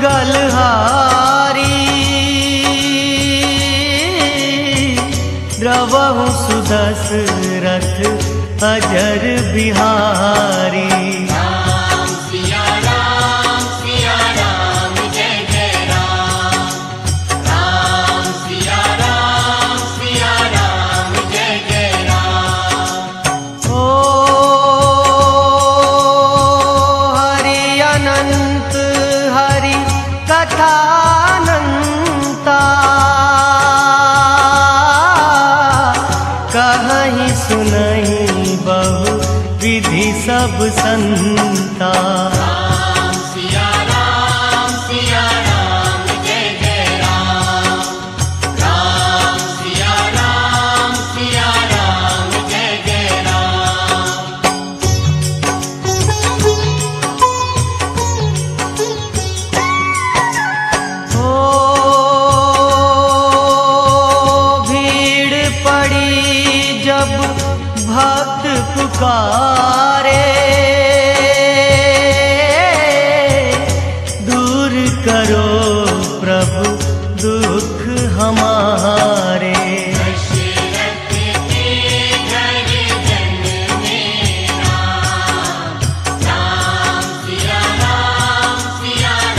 मंगलहारी द्रवहु सुदशरथ अजर बिहारी। राम सिया राम जय जय राम। राम सिया राम जय जय राम। ओ हरि अनंत हरि कथानंता कहीं सुनहि बहु विधि सब संता। राम सिया राम जय जय राम। राम सिया राम जय जय राम। ओ भीड़ पड़ी जब भक्त पुकारे दूर करो प्रभु दुख हमारे। दशरथ के घर जन्मे राम। राम सिया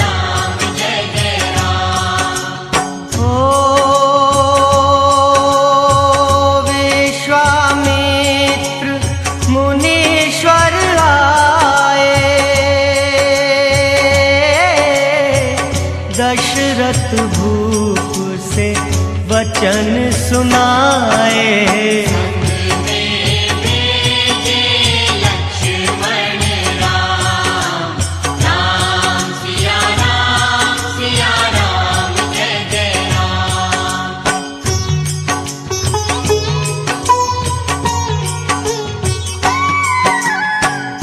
राम जय जय राम। ओ विश्वामित्र मुनीश्वर आए दशरथ भूप से वचन सुनाए। लक्ष्मण राम। राम सिया राम जय जय राम।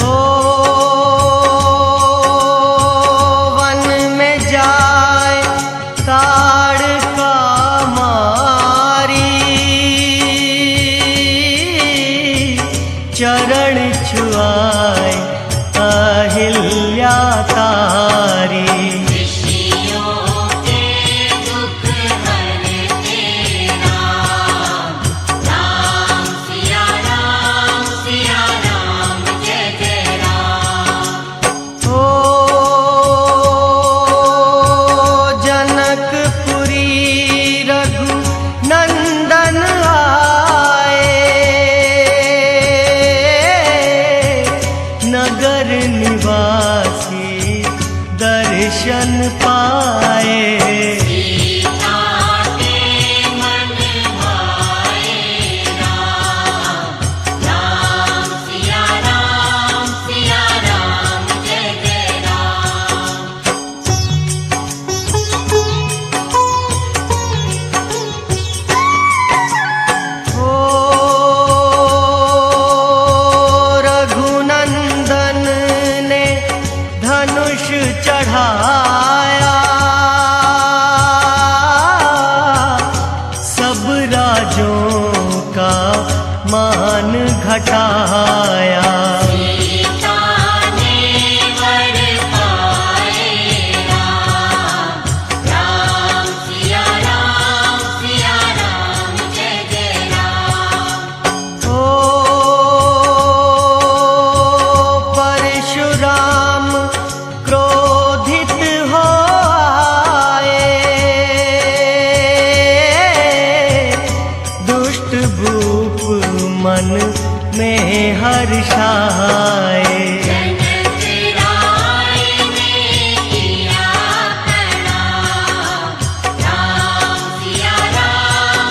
ओ वन में जाए ताड़का मारी चरण छुआए अहिल्या तारी। ऋषियों के दुख हरते राम। राम सिया राम जय जय राम। ओ जनकपुरी रघु नंदन आए नगर निवासी दर्शन पाए। सीता के मन भाए राम। राम सिया राम जय जय राम। ओ रघुनंदन ने धनुष चढ़ाया सब राजों का मान घटाया। सीता ने वर पाए राम। राम सिया राम जय जय राम। ओ परशुराम क्रोधित हो आए दुष्ट भूप मन में हर्षाए। जनक राय ने किया प्रणाम। राम सिया राम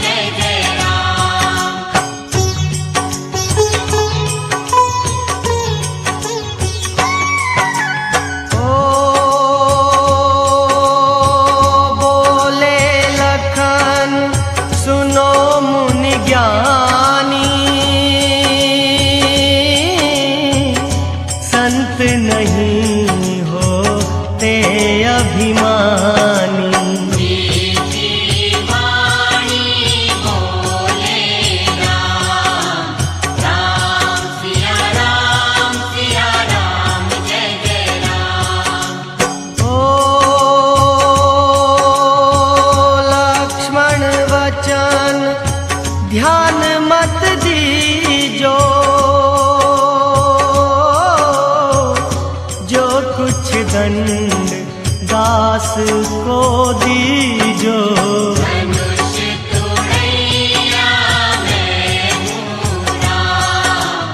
जय जय राम। ओ बोले लखन सुनो मुनि ज्ञानी संत नहीं होते अभिमानी। मीठी वाणी बोले राम। राम सिया राम जय जय राम। दंड दास को दीजो। धनुष तोड़ैया मैं हूँ राम,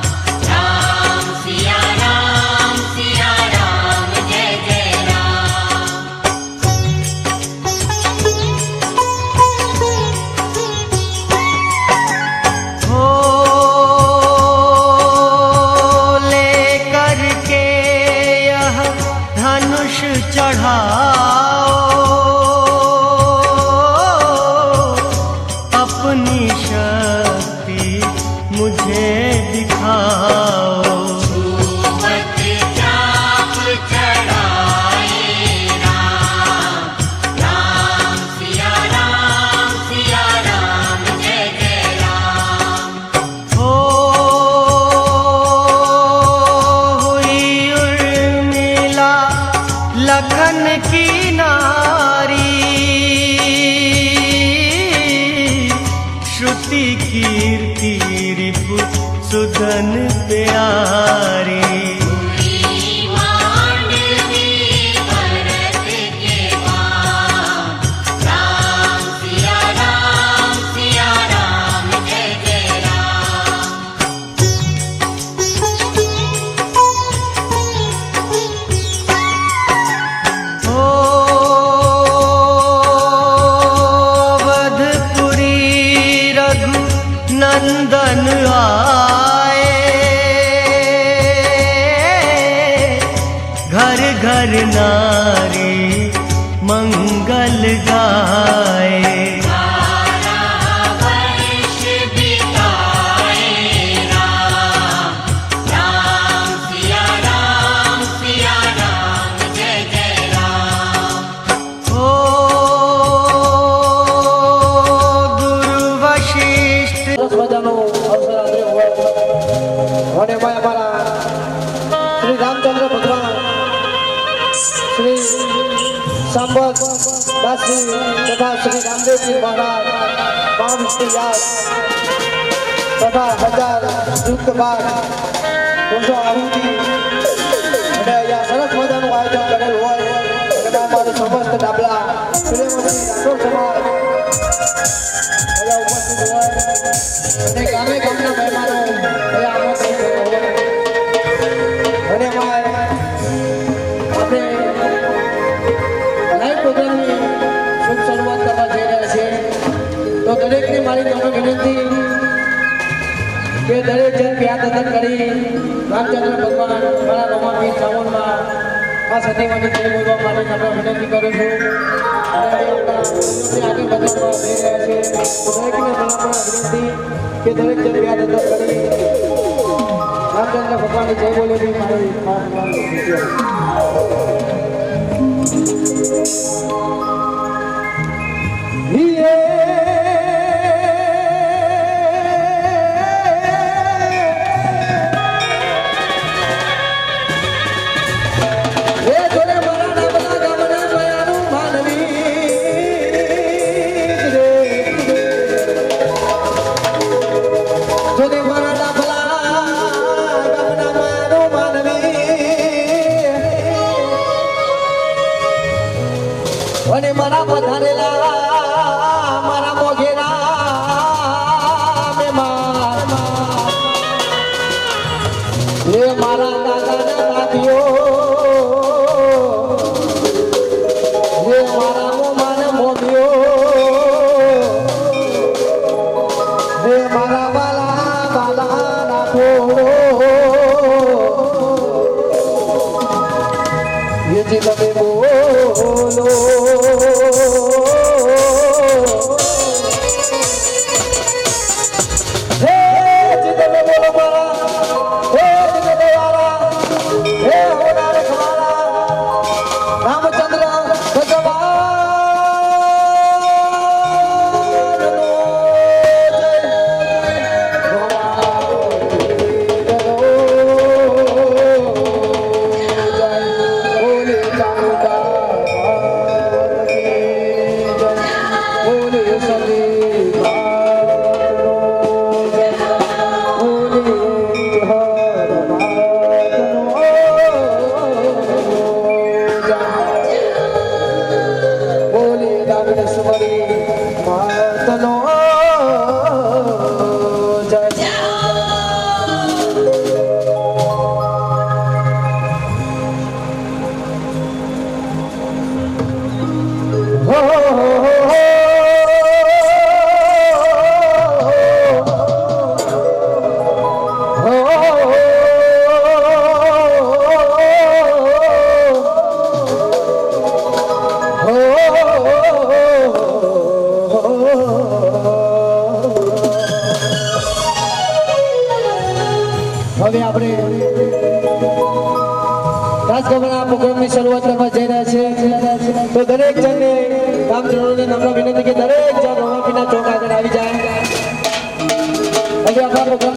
राम सिया राम, जय जय राम। हो लेकर के यह धनुष चढ़ाओ, अपनी शक्ति मुझे दिखाओ। छूमत चाप चढ़ाए राम, राम सिया राम, जय जय राम। हो हुई उर्मिला लखन की नारी, श्रुति कीर्ति रिपु सुदन प्यारी। हुई मांडवी भरत के पाँव, राम सिया राम, जय जय राम। हो अवधपुरी रघु नंदन आए, घर घर नारी मंगल गाए। 12 वर्ष बिताए राम, राम सिया राम, जय जय राम। हो गुरु वशिष्ठ સરસ મજાનો અવસર આપ્યો હોય અને ભાઈ અમારા શ્રી રામચંદ્ર ભગવાન શ્રી સંબત દાસજી તથા શ્રી રામદેવજી મહારાજ મહાવિષ્ણુ યાદ તથા 1000 યુક્ત બાદ 200 આહુતિ અને અહીંયા સરસ મજાનું આયોજન કરેલ હોય અને અમારું સમસ્ત ડાબલા પ્રેમથી રાઠોડ સમાજ અહીંયા ઉપસ્થિત હોય અને ગામે ગામના મહેમાનો અહીંયા આમંત્રિત થયેલા હોય અને એમાં આપણે લાઈવ પ્રોગ્રામની શુભ શરૂઆત કરવા જઈ રહ્યા છીએ તો દરેકને મારી નમ્ર વિનંતી કે દરેક જણ પ્યાર દર્શન કરી રામચંદ્ર ભગવાન મારા રમાપીર ચામુંડમાં આ સતીવાની જય બોલવા માટે નમ્ર વિનંતી કરું છું અને આપણા આગળ વધારવા જઈ રહ્યા છીએ તો દરેકને મારા વિનંતી કે દરેક જણ પ્યાર દર્શન કરી રામચંદ્ર ભગવાનની જય બોલેલી મારી અને મારા વધારેલા મારા મોઘેરા મહેમાન એ મારા દાદાના નાતીઓ એ મારા મોમાને મોભીઓ એ મારા બાલા બાલા નાખો એ જે તમે બોલો મારી માતનો જય. હો હવે આપણે રાજગમના પ્રોગ્રામની શરૂઆત કરવા જઈ રહ્યા છે તો દરેક જણને ગામજનોને નમ્ર વિનંતી કે દરેક જણ રોમાપીના ચોક આગળ આવી જાય. હવે આપણા પ્રોગ્રામ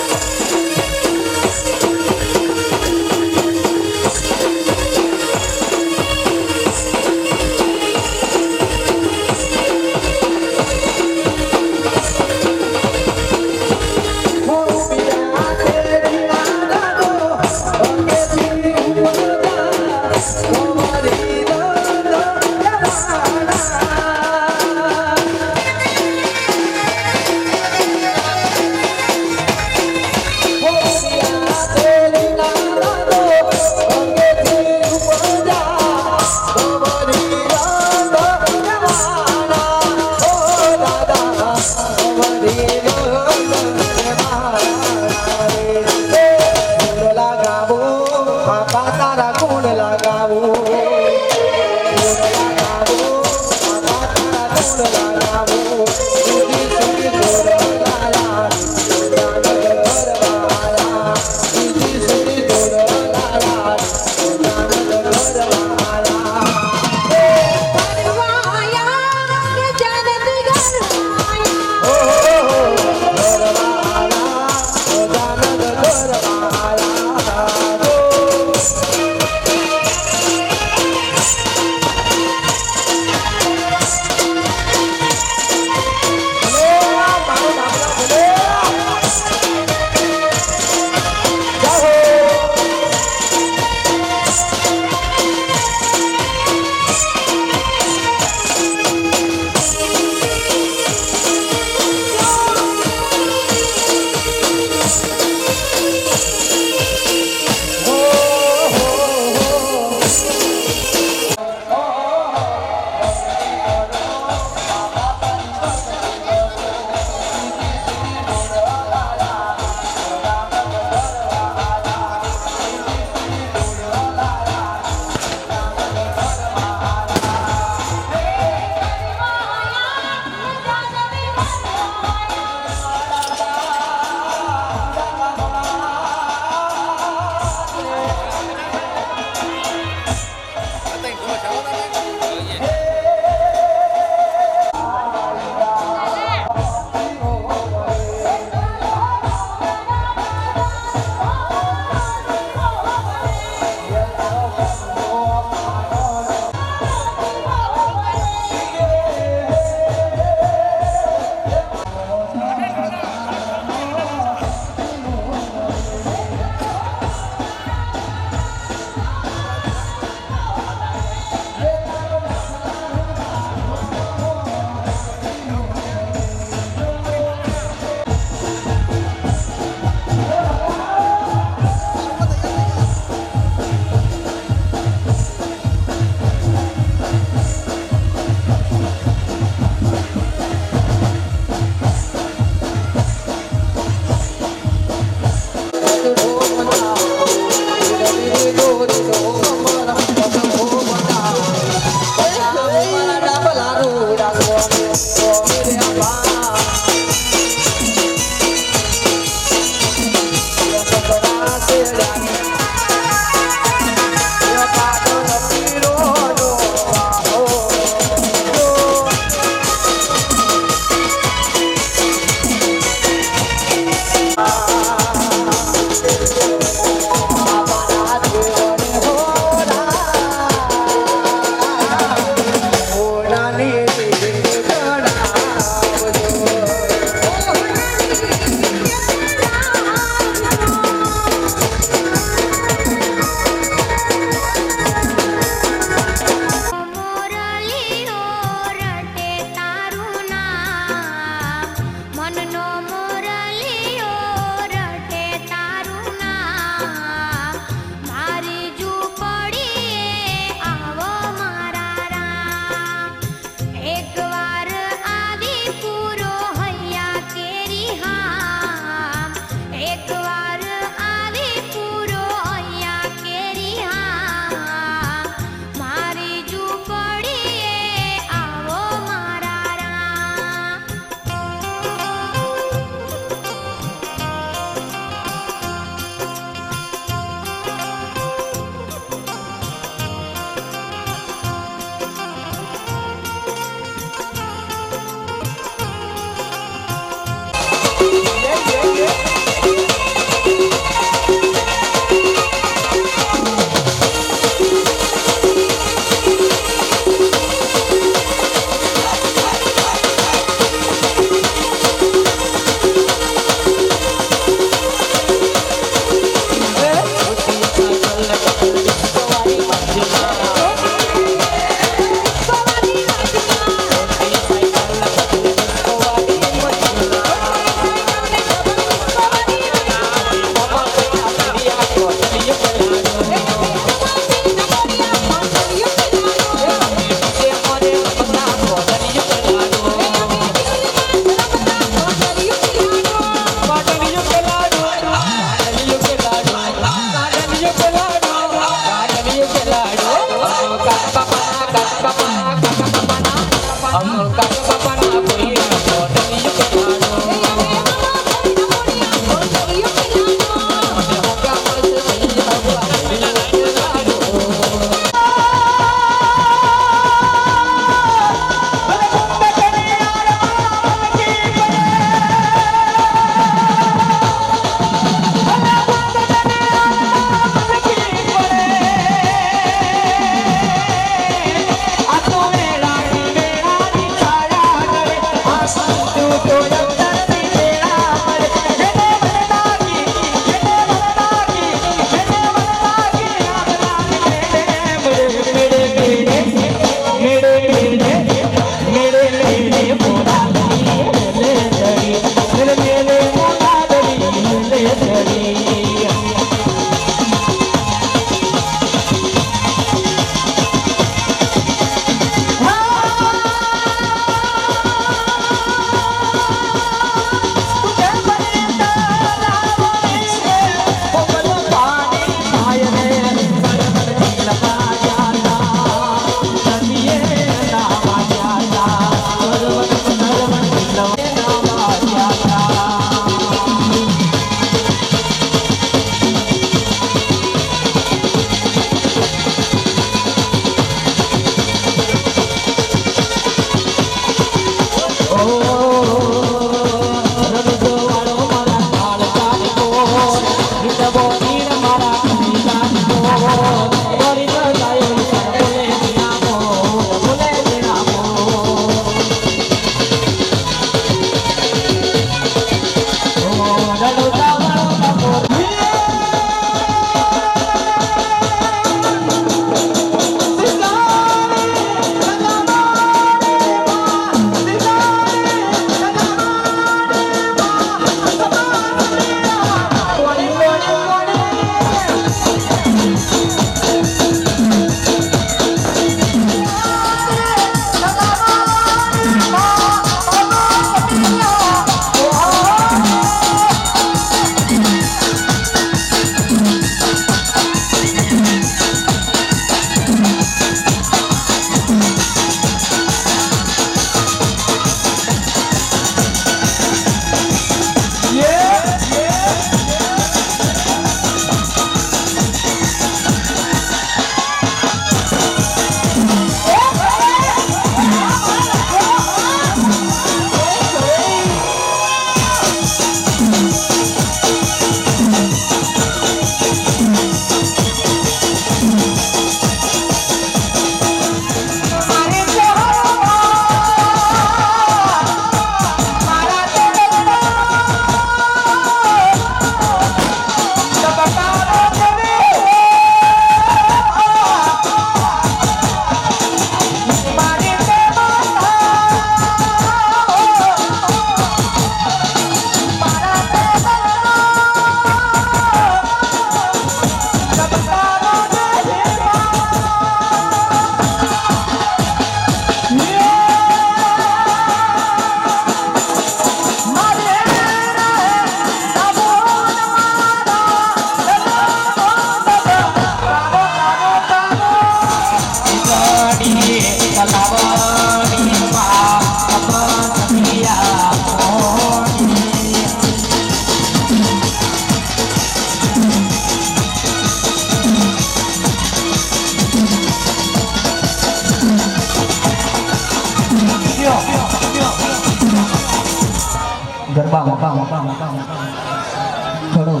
થોડું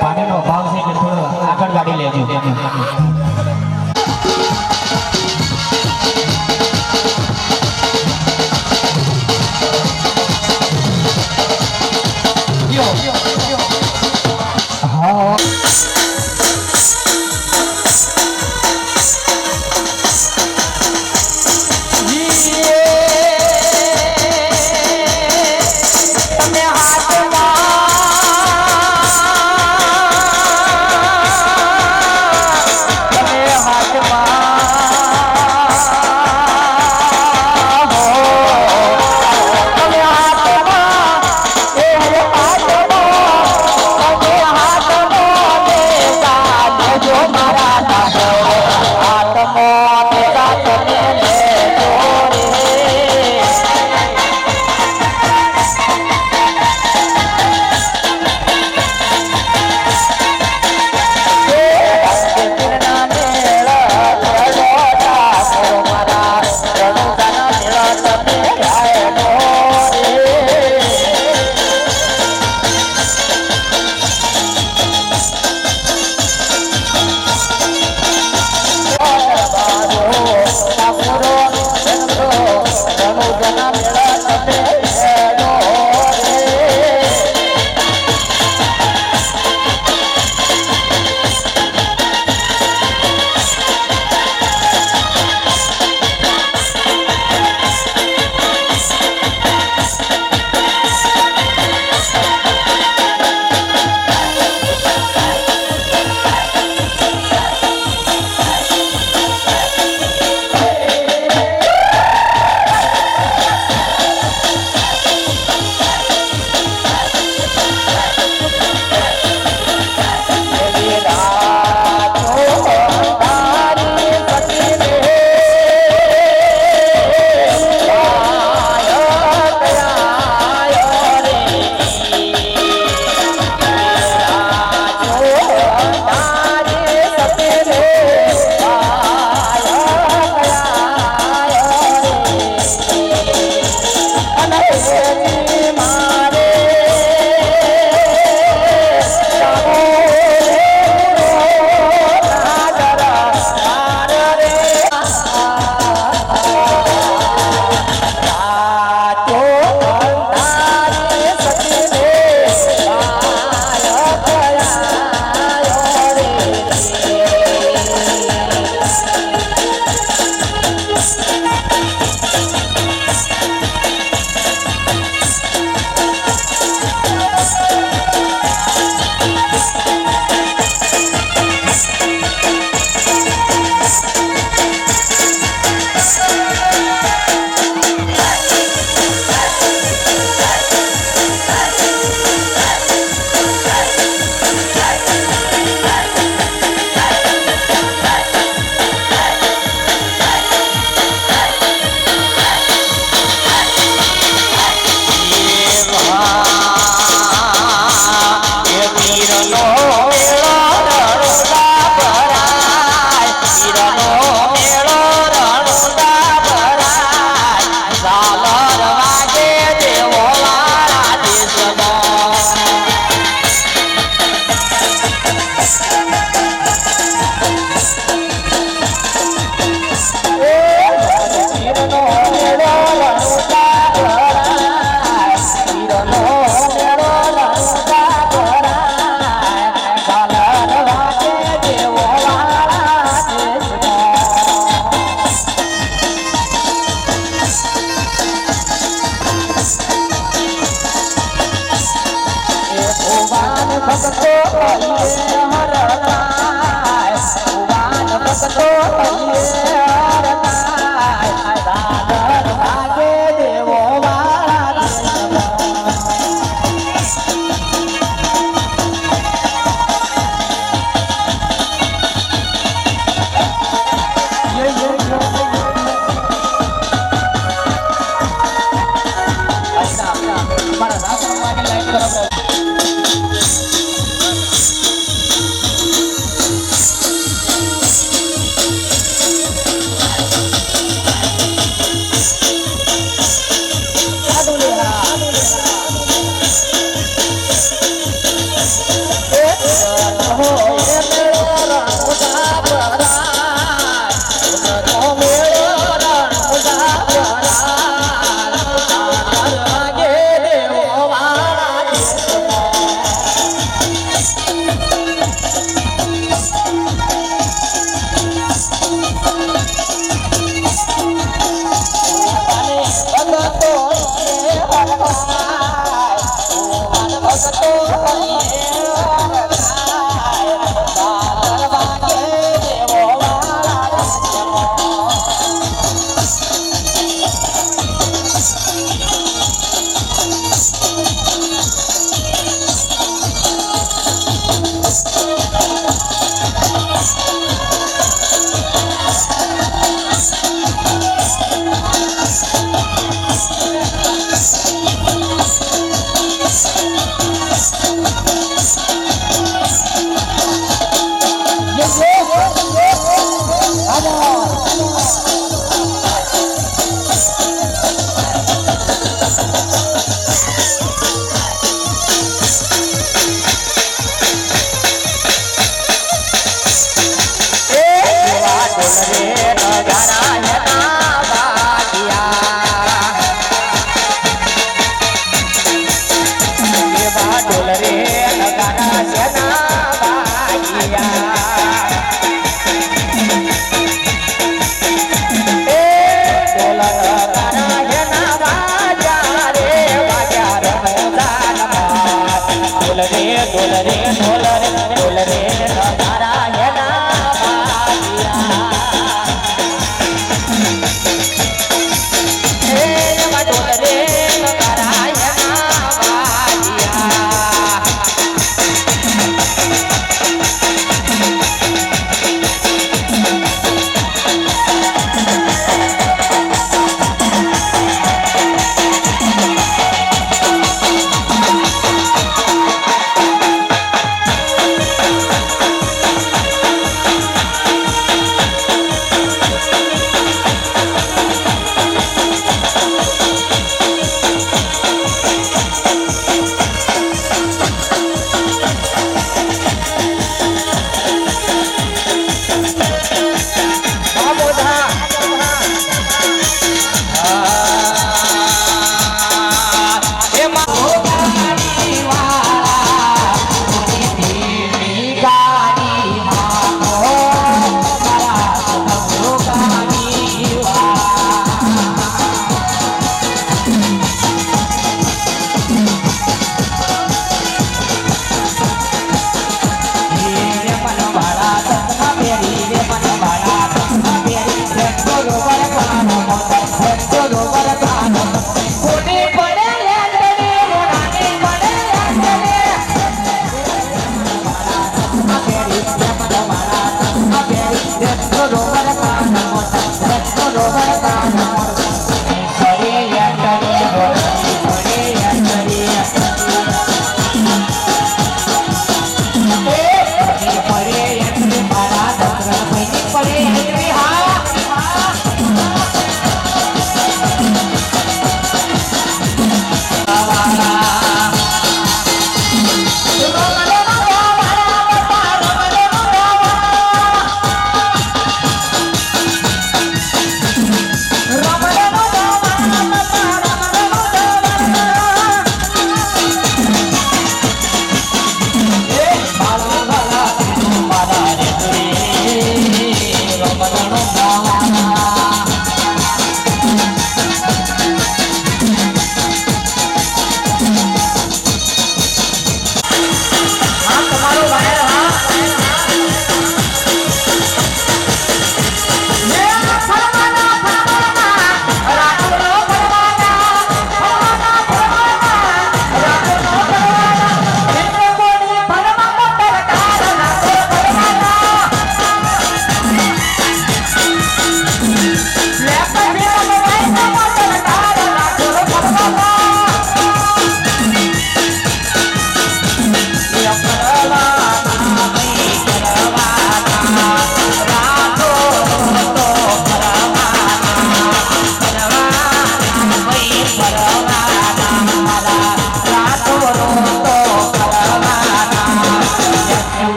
પાણીનો અભાવ છે એટલે થોડું આગળ ગાડી લેજો. હા તમે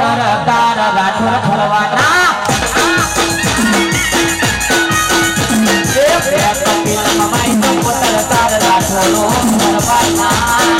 સરદાર રાઠોડ ફરવાના કપિલ મમાઈ તો સરદાર રાઠોડ ફરવાના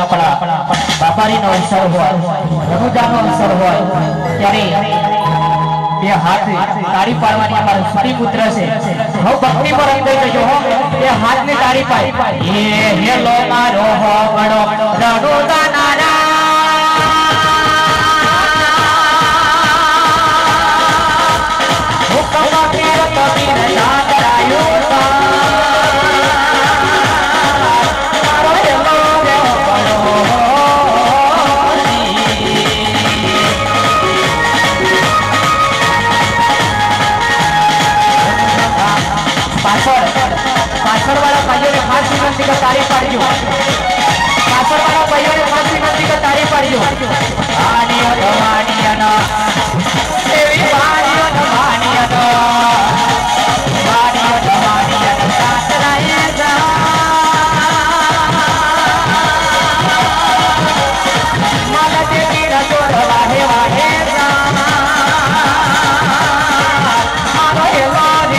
જ્યારે આપણા બાપારીનો અવસર હોય રનુજાનો અવસર હોય ત્યારે બે હાથ તાળી પાડવાની અમારો સ્ત્રી પુત્ર છે હવે ભક્તિ પર અંદર જજો હો બે હાથની તાળી પાડ એ હેલો મારો હો ગણો રનુજાના પાછળવાળા ભાઈઓને ખાસ વિનંતી કે તાળી પાડજો પાછળવાળા ભાઈઓને ખાસ વિનંતી કે તાળી પાડજો આનિયો ધવાનિયાનો એવી વાણીઓ ધવાનિયાનો વાણીઓ ધવાનિયાનો સાસરાએ જા માલા દેવી રજોડ વાહે વાહે જા મારો એવો આજ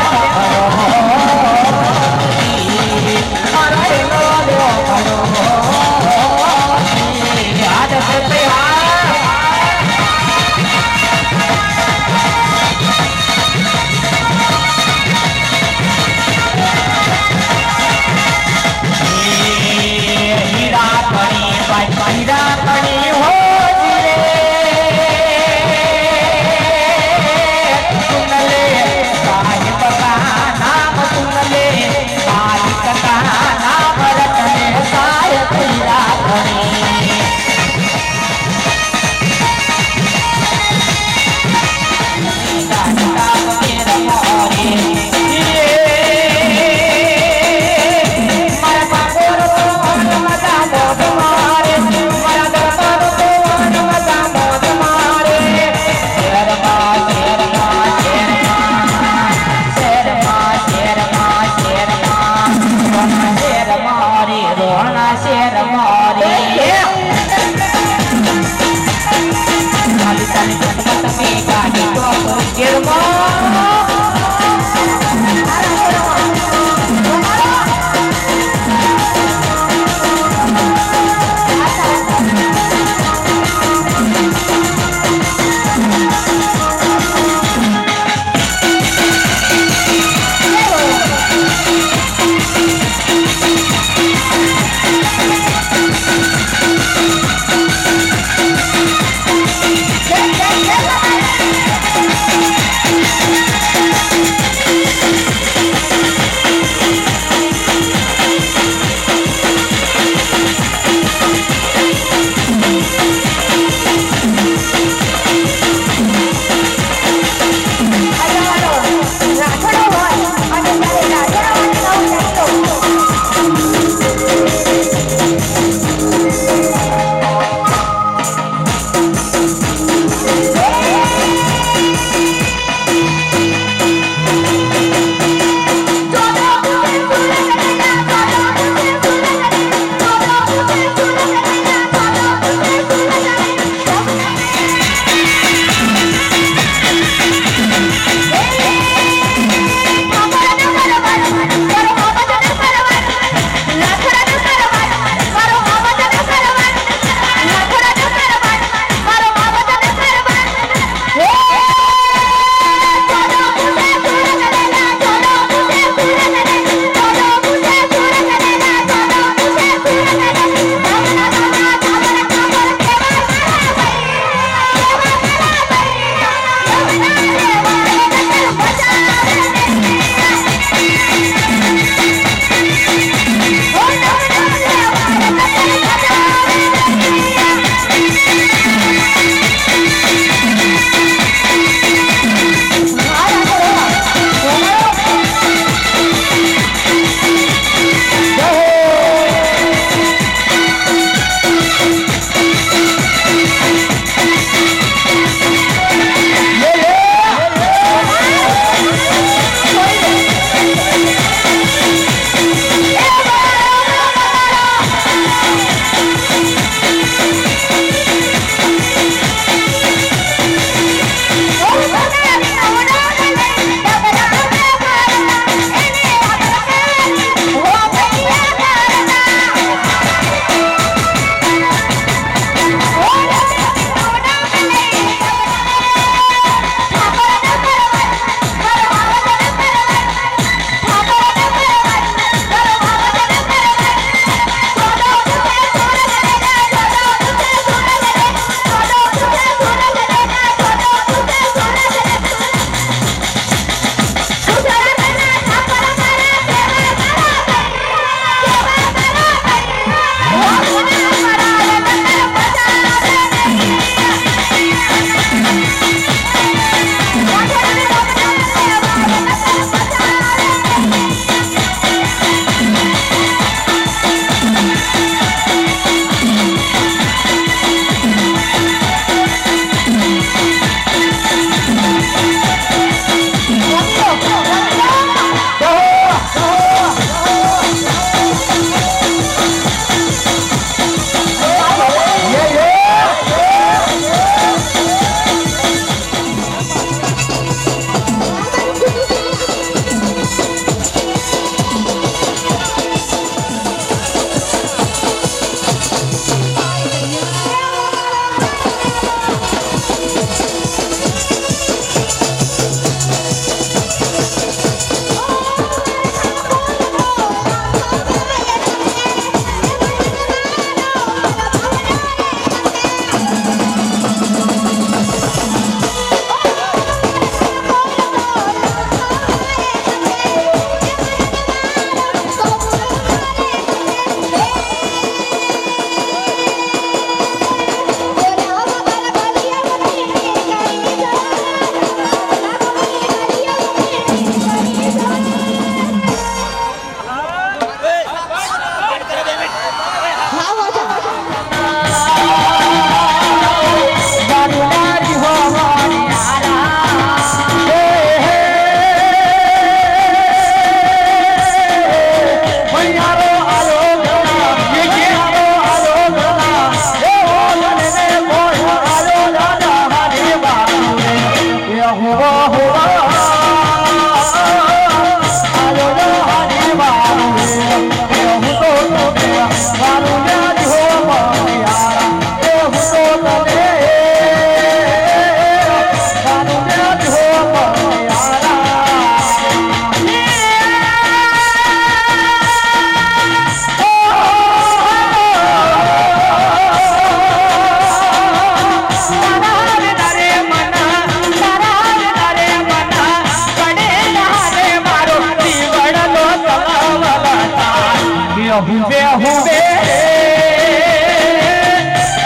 હુવે હુવે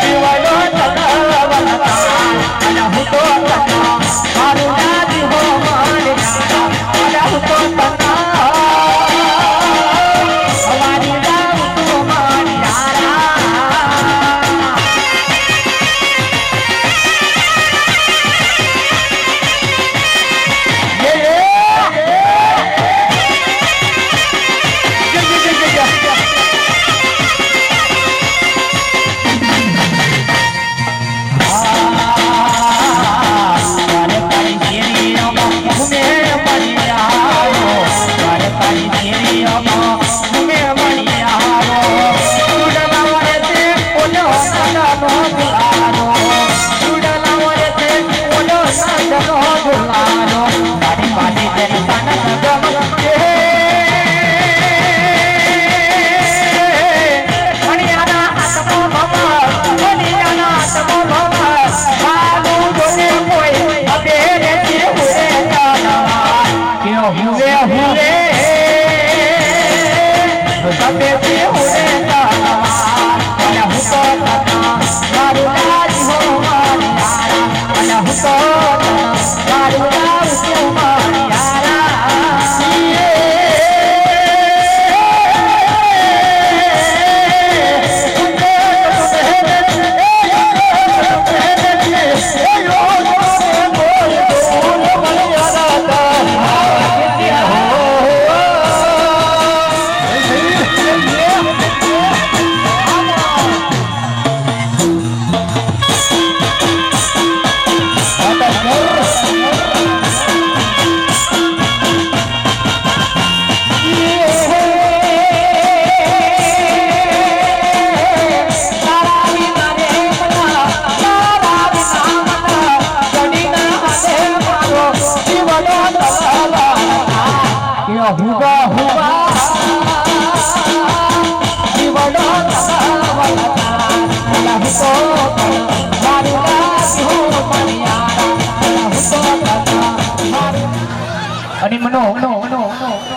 જીવનો તલવતા અને હું તો તના મારું નામ હો મારે અને હું તો તના અમારી નામ તું મારી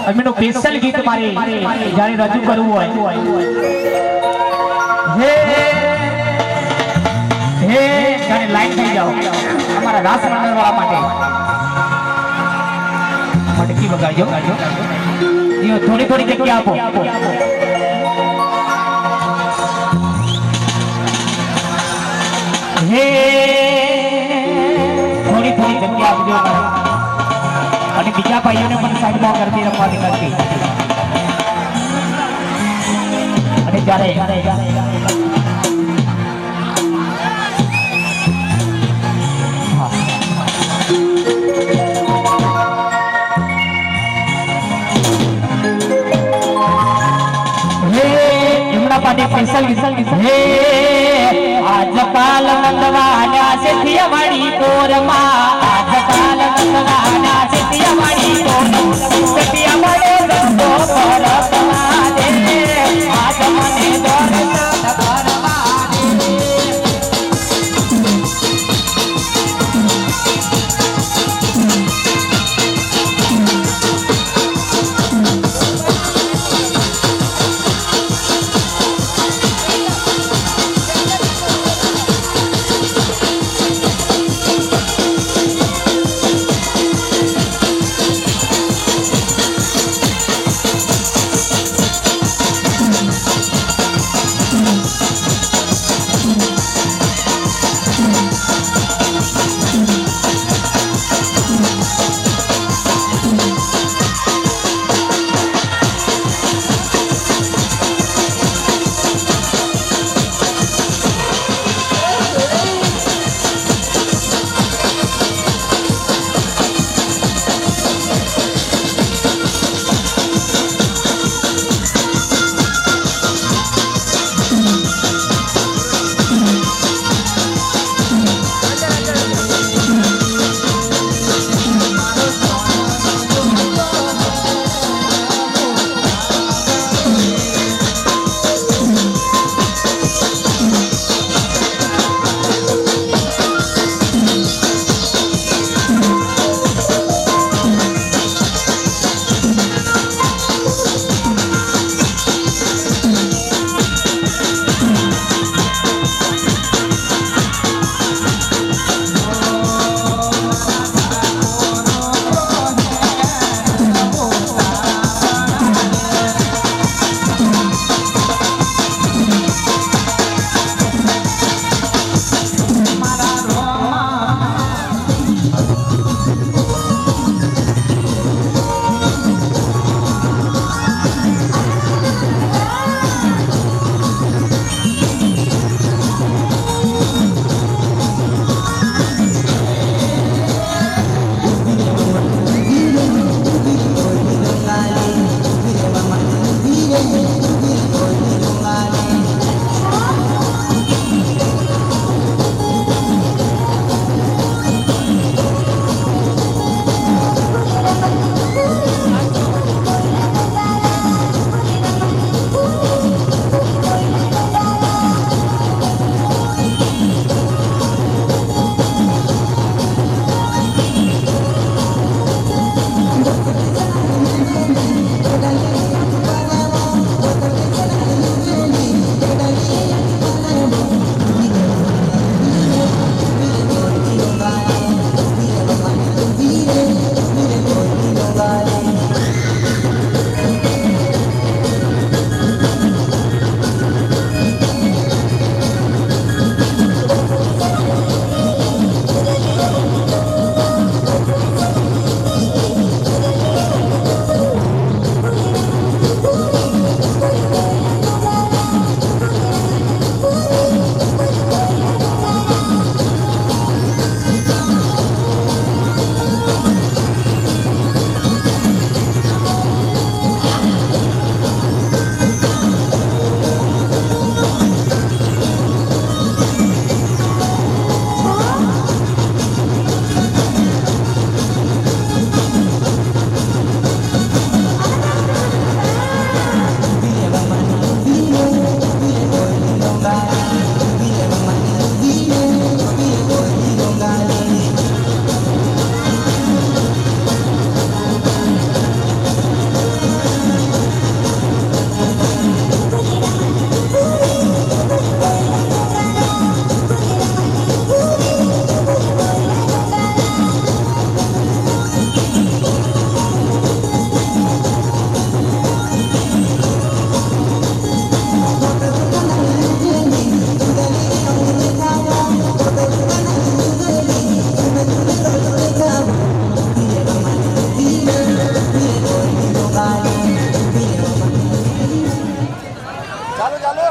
અને મનો સ્પેશિયલ ગીત મારે જ્યારે રજૂ કરવું હોય હે હે ત્યારે લાઈન થઈ જાઓ અમારા રાસ મંડળ વાળા માટે મટકી વગાડજો થોડી થોડી જગ્યા આપો હે થોડી થોડી જગ્યા આપજો અને બીજા ભાઈઓને પણ સાઈડમાં કરતી રમવાની નથી અને જ્યારે આજકાલ નંદવાના સિદ્ધિયાવાડી કોરમાં આજકાલ નંદવાના સિદ્ધિયાવાડી કોરમાં સિદ્ધિયાવાડો રંગો પરતવા દે આજ મને દર્શન કરવા દે તમને